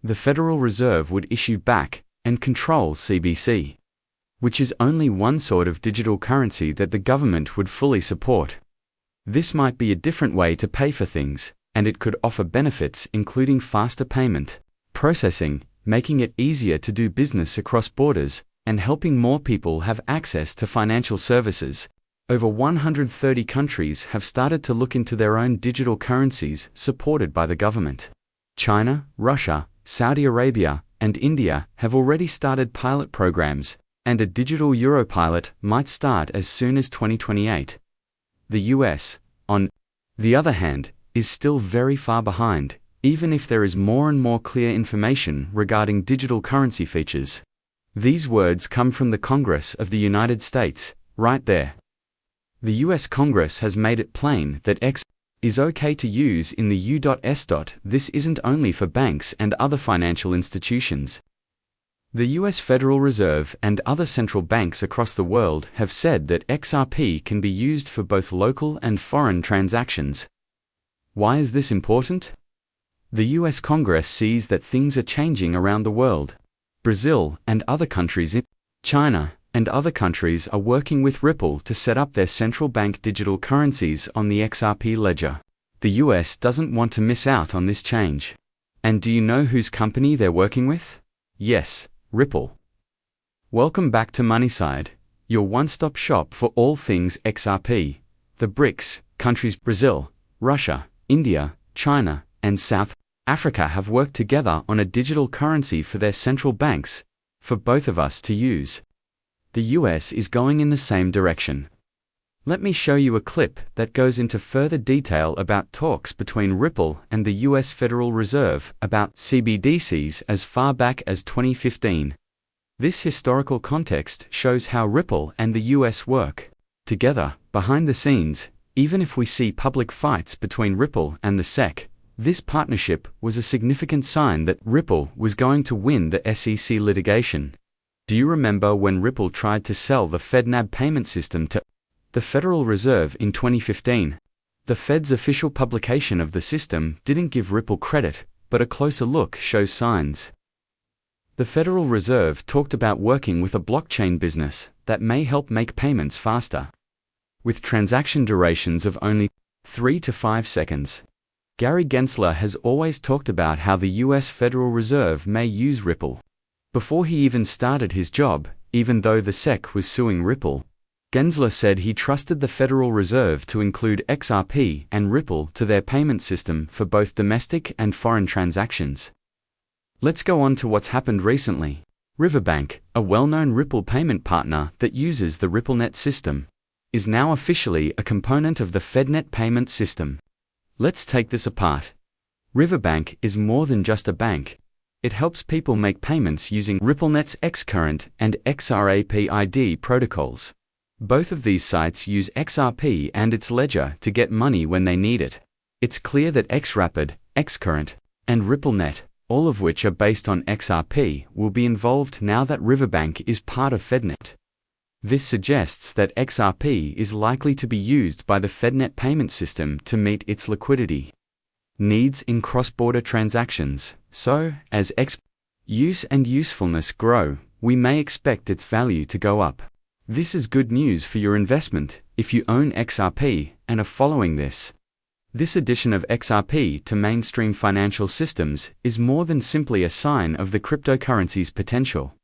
the Federal Reserve would issue back and control CBC, which is only one sort of digital currency that the government would fully support. This might be a different way to pay for things, and it could offer benefits including faster payment processing, making it easier to do business across borders, and helping more people have access to financial services. Over 130 countries have started to look into their own digital currencies supported by the government. China, Russia, Saudi Arabia, and India have already started pilot programs, and a digital euro pilot might start as soon as 2028. The US, on the other hand, is still very far behind, even if there is more and more clear information regarding digital currency features. These words come from the Congress of the United States, right there. The US Congress has made it plain that X is okay to use in the U.S. This isn't only for banks and other financial institutions. The US Federal Reserve and other central banks across the world have said that XRP can be used for both local and foreign transactions. Why is this important? The US Congress sees that things are changing around the world. Brazil and other countries in China and other countries are working with Ripple to set up their central bank digital currencies on the XRP ledger. The US doesn't want to miss out on this change. And do you know whose company they're working with? Yes, Ripple. Welcome back to Moneyside, your one-stop shop for all things XRP. The BRICS countries Brazil, Russia, India, China, and South Africa have worked together on a digital currency for their central banks, for both of us to use. The US is going in the same direction. Let me show you a clip that goes into further detail about talks between Ripple and the US Federal Reserve about CBDCs as far back as 2015. This historical context shows how Ripple and the US work together, behind the scenes. Even if we see public fights between Ripple and the SEC, this partnership was a significant sign that Ripple was going to win the SEC litigation. Do you remember when Ripple tried to sell the FedNAB payment system to the Federal Reserve in 2015? The Fed's official publication of the system didn't give Ripple credit, but a closer look shows signs. The Federal Reserve talked about working with a blockchain business that may help make payments faster, with transaction durations of only 3 to 5 seconds. Gary Gensler has always talked about how the US Federal Reserve may use Ripple. Before he even started his job, even though the SEC was suing Ripple, Gensler said he trusted the Federal Reserve to include XRP and Ripple to their payment system for both domestic and foreign transactions. Let's go on to what's happened recently. Riverbank, a well-known Ripple payment partner that uses the RippleNet system, is now officially a component of the FedNet payment system. Let's take this apart. Riverbank is more than just a bank. It helps people make payments using RippleNet's XCurrent and XRP ID protocols. Both of these sites use XRP and its ledger to get money when they need it. It's clear that XRapid, XCurrent, and RippleNet, all of which are based on XRP, will be involved now that Riverbank is part of FedNet. This suggests that XRP is likely to be used by the FedNet payment system to meet its liquidity needs in cross-border transactions. So, as X use and usefulness grow, we may expect its value to go up. This is good news for your investment if you own XRP and are following this. This addition of XRP to mainstream financial systems is more than simply a sign of the cryptocurrency's potential.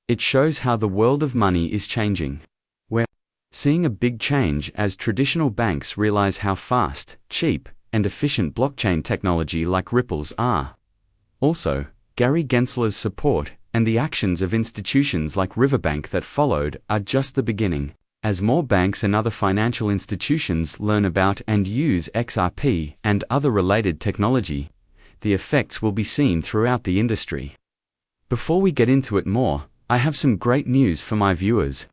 It shows how the world of money is changing. We're seeing a big change as traditional banks realize how fast, cheap, and efficient blockchain technology like Ripple's are. Also, Gary Gensler's support and the actions of institutions like Riverbank that followed are just the beginning. As more banks and other financial institutions learn about and use XRP and other related technology, the effects will be seen throughout the industry. Before we get into it more, I have some great news for my viewers.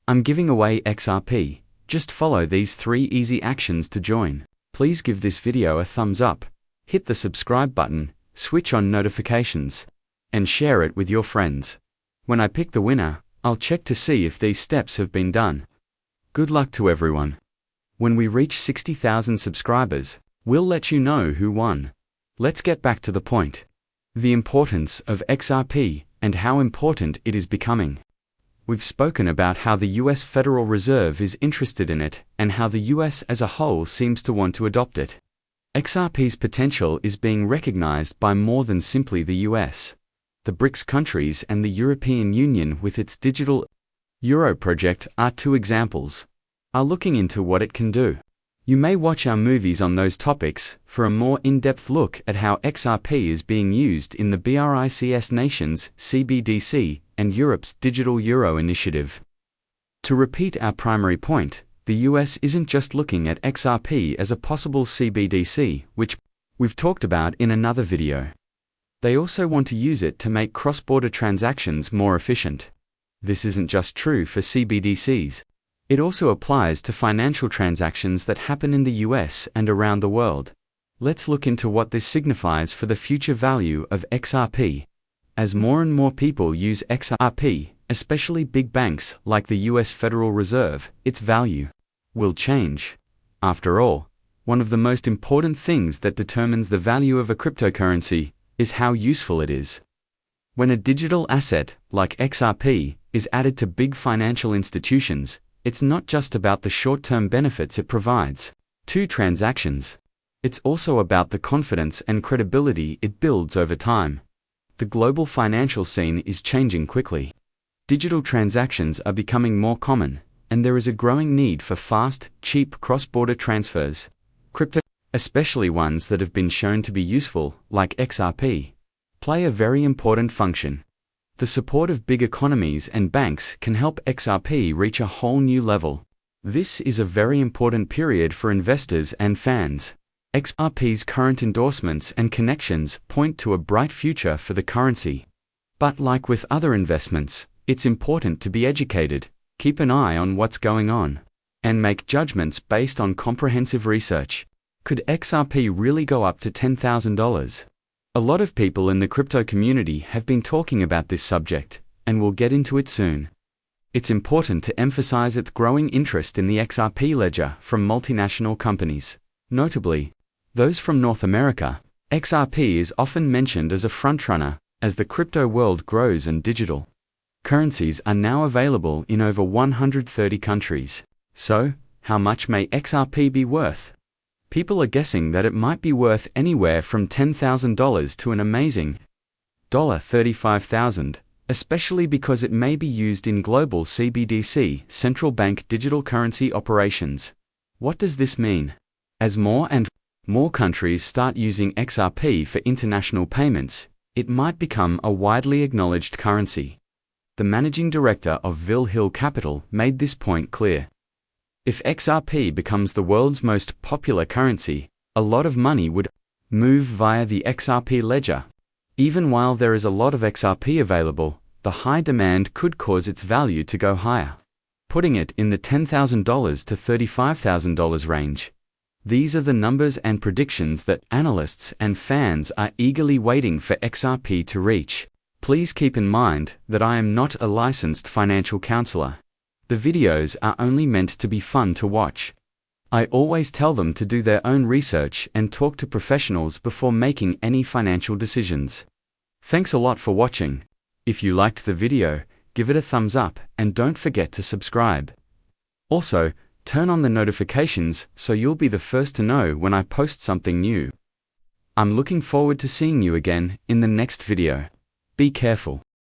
I'm giving away XRP. Just follow these 3 easy actions to join. Please give this video a thumbs up, hit the subscribe button, switch on notifications, and share it with your friends. When I pick the winner, I'll check to see if these steps have been done. Good luck to everyone. When we reach 60,000 subscribers, we'll let you know who won. Let's get back to the point. The importance of XRP and how important it is becoming. We've spoken about how the US Federal Reserve is interested in it and how the US as a whole seems to want to adopt it. XRP's potential is being recognized by more than simply the US. The BRICS countries and the European Union with its digital euro project are two examples. Are looking into what it can do. You may watch our movies on those topics for a more in-depth look at how XRP is being used in the BRICS nations, CBDC, and Europe's digital euro initiative. To repeat our primary point, the US isn't just looking at XRP as a possible CBDC, which we've talked about in another video. They also want to use it to make cross-border transactions more efficient. This isn't just true for CBDCs. It also applies to financial transactions that happen in the US and around the world. Let's look into what this signifies for the future value of XRP. As more and more people use XRP, especially big banks like the US Federal Reserve, its value will change. After all, one of the most important things that determines the value of a cryptocurrency is how useful it is. When a digital asset, like XRP, is added to big financial institutions, it's not just about the short-term benefits it provides to transactions. It's also about the confidence and credibility it builds over time. The global financial scene is changing quickly. Digital transactions are becoming more common, and there is a growing need for fast, cheap cross-border transfers. Crypto, especially ones that have been shown to be useful, like XRP, play a very important function. The support of big economies and banks can help XRP reach a whole new level. This is a very important period for investors and fans. XRP's current endorsements and connections point to a bright future for the currency. But like with other investments, it's important to be educated, keep an eye on what's going on, and make judgments based on comprehensive research. Could XRP really go up to $10,000? A lot of people in the crypto community have been talking about this subject, and we'll get into it soon. It's important to emphasize its growing interest in the XRP ledger from multinational companies. Notably, those from North America. XRP is often mentioned as a frontrunner as the crypto world grows and digital currencies are now available in over 130 countries. So, how much may XRP be worth? People are guessing that it might be worth anywhere from $10,000 to an amazing $35,000, especially because it may be used in global CBDC, central bank digital currency operations. What does this mean? As more and more countries start using XRP for international payments, it might become a widely acknowledged currency. The managing director of Ville Hill Capital made this point clear. If XRP becomes the world's most popular currency, a lot of money would move via the XRP ledger. Even while there is a lot of XRP available, the high demand could cause its value to go higher, putting it in the $10,000 to $35,000 range. These are the numbers and predictions that analysts and fans are eagerly waiting for XRP to reach. Please keep in mind that I am not a licensed financial counselor. The videos are only meant to be fun to watch. I always tell them to do their own research and talk to professionals before making any financial decisions. Thanks a lot for watching. If you liked the video, give it a thumbs up and don't forget to subscribe. Also, turn on the notifications so you'll be the first to know when I post something new. I'm looking forward to seeing you again in the next video. Be careful.